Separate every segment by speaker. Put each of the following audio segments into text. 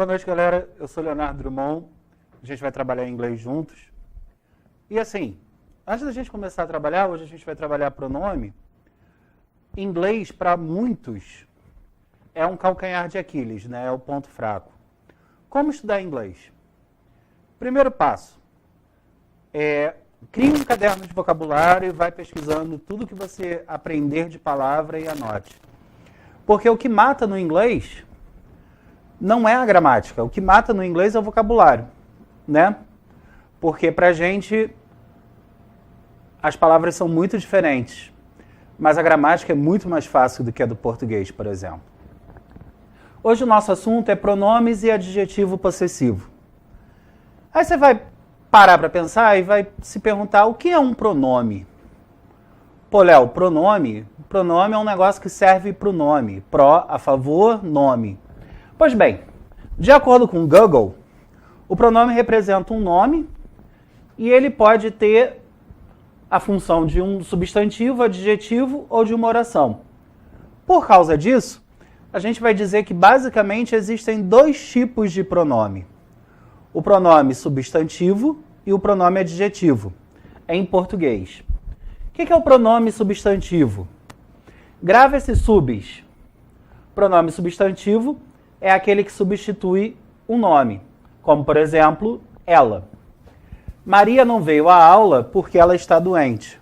Speaker 1: Boa noite, galera. Eu sou Leonardo Drummond. A gente vai trabalhar em inglês juntos. E assim, antes da gente começar a trabalhar, hoje a gente vai trabalhar pronome. Inglês, para muitos, é um calcanhar de Aquiles, né? É o ponto fraco. Como estudar inglês? Primeiro passo crie um caderno de vocabulário e vai pesquisando tudo que você aprender de palavra e anote. Porque o que mata no inglês não é a gramática. O que mata no inglês é o vocabulário, né? Porque pra gente as palavras são muito diferentes, mas a gramática é muito mais fácil do que a do português, por exemplo. Hoje o nosso assunto é pronomes e adjetivo possessivo. Aí você vai parar para pensar e vai se perguntar o que é um pronome. Pô, Léo, pronome é um negócio que serve para o nome. Pró, a favor, nome. Pois bem, de acordo com o Google, o pronome representa um nome e ele pode ter a função de um substantivo, adjetivo ou de uma oração. Por causa disso, a gente vai dizer que basicamente existem dois tipos de pronome. O pronome substantivo e o pronome adjetivo, em português. O que é o pronome substantivo? Grava esses subs. Pronome substantivo é aquele que substitui um nome, como por exemplo, ela. Maria não veio à aula porque ela está doente.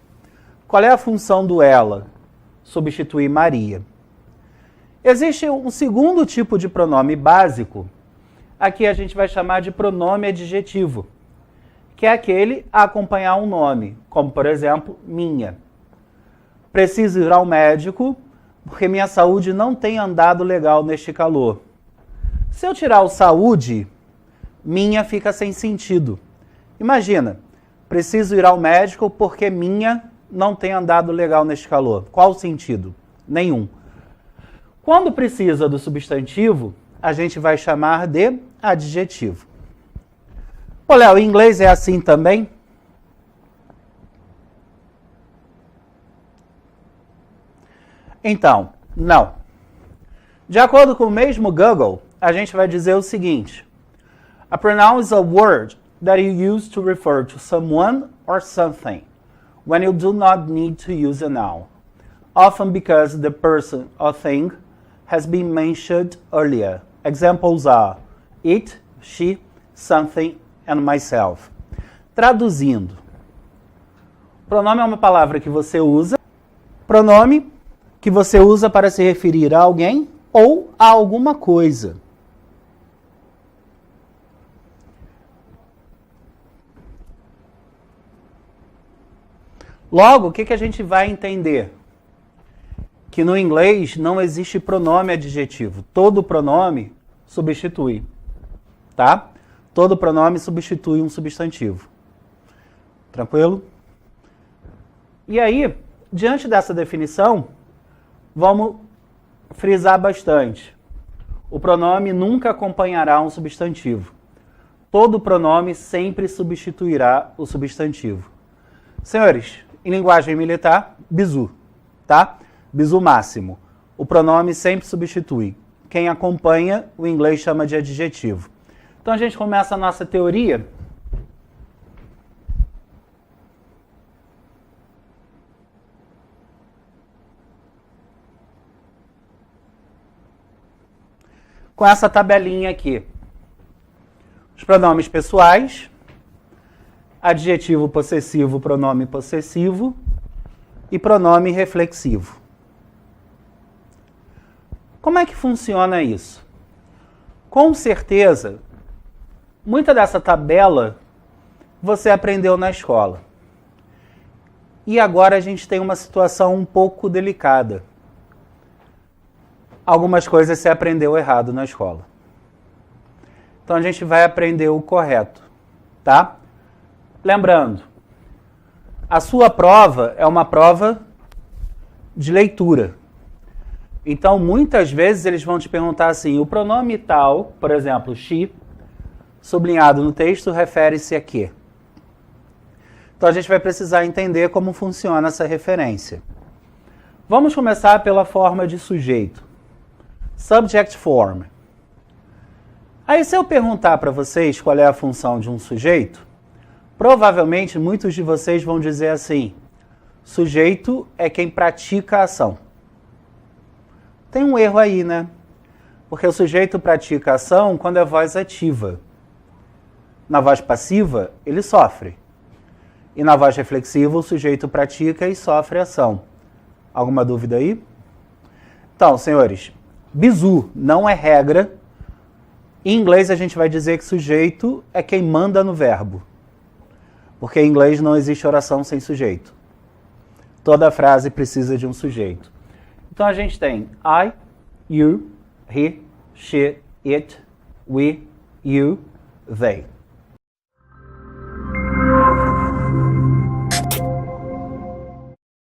Speaker 1: Qual é a função do ela? Substituir Maria. Existe um segundo tipo de pronome básico, aqui a gente vai chamar de pronome adjetivo, que é aquele a acompanhar um nome, como por exemplo, minha. Preciso ir ao médico porque minha saúde não tem andado legal neste calor. Se eu tirar o saúde, minha fica sem sentido. Imagina, preciso ir ao médico porque minha não tem andado legal neste calor. Qual o sentido? Nenhum. Quando precisa do substantivo, a gente vai chamar de adjetivo. Pô, Léo, em inglês é assim também? Então, não. De acordo com o mesmo Google, a gente vai dizer o seguinte: a pronoun is a word that you use to refer to someone or something when you do not need to use a noun, often because the person or thing has been mentioned earlier. Examples are it, she, something, and myself. Traduzindo, pronome é uma palavra que você usa, pronome que você usa para se referir a alguém ou a alguma coisa. Logo, o que a gente vai entender? Que no inglês não existe pronome adjetivo. Todo pronome substitui, tá? Todo pronome substitui um substantivo. Tranquilo? E aí, diante dessa definição, vamos frisar bastante. O pronome nunca acompanhará um substantivo. Todo pronome sempre substituirá o substantivo. Senhores, em linguagem militar, bizu, tá? Bizu máximo. O pronome sempre substitui. Quem acompanha, o inglês chama de adjetivo. Então a gente começa a nossa teoria. Com essa tabelinha aqui. Os pronomes pessoais, adjetivo possessivo, pronome possessivo e pronome reflexivo. Como é que funciona isso? Com certeza, muita dessa tabela você aprendeu na escola. E agora a gente tem uma situação um pouco delicada. Algumas coisas você aprendeu errado na escola. Então a gente vai aprender o correto, tá? Lembrando, a sua prova é uma prova de leitura. Então, muitas vezes eles vão te perguntar assim, o pronome tal, por exemplo, she, sublinhado no texto, refere-se a quê? Então, a gente vai precisar entender como funciona essa referência. Vamos começar pela forma de sujeito. Subject form. Aí se eu perguntar para vocês qual é a função de um sujeito, provavelmente muitos de vocês vão dizer assim: sujeito é quem pratica a ação. Tem um erro aí, né? Porque o sujeito pratica a ação quando é voz ativa. Na voz passiva, ele sofre. E na voz reflexiva, o sujeito pratica e sofre a ação. Alguma dúvida aí? Então, senhores, bizu não é regra. Em inglês, a gente vai dizer que sujeito é quem manda no verbo. Porque em inglês não existe oração sem sujeito. Toda frase precisa de um sujeito. Então a gente tem I, you, he, she, it, we, you, they.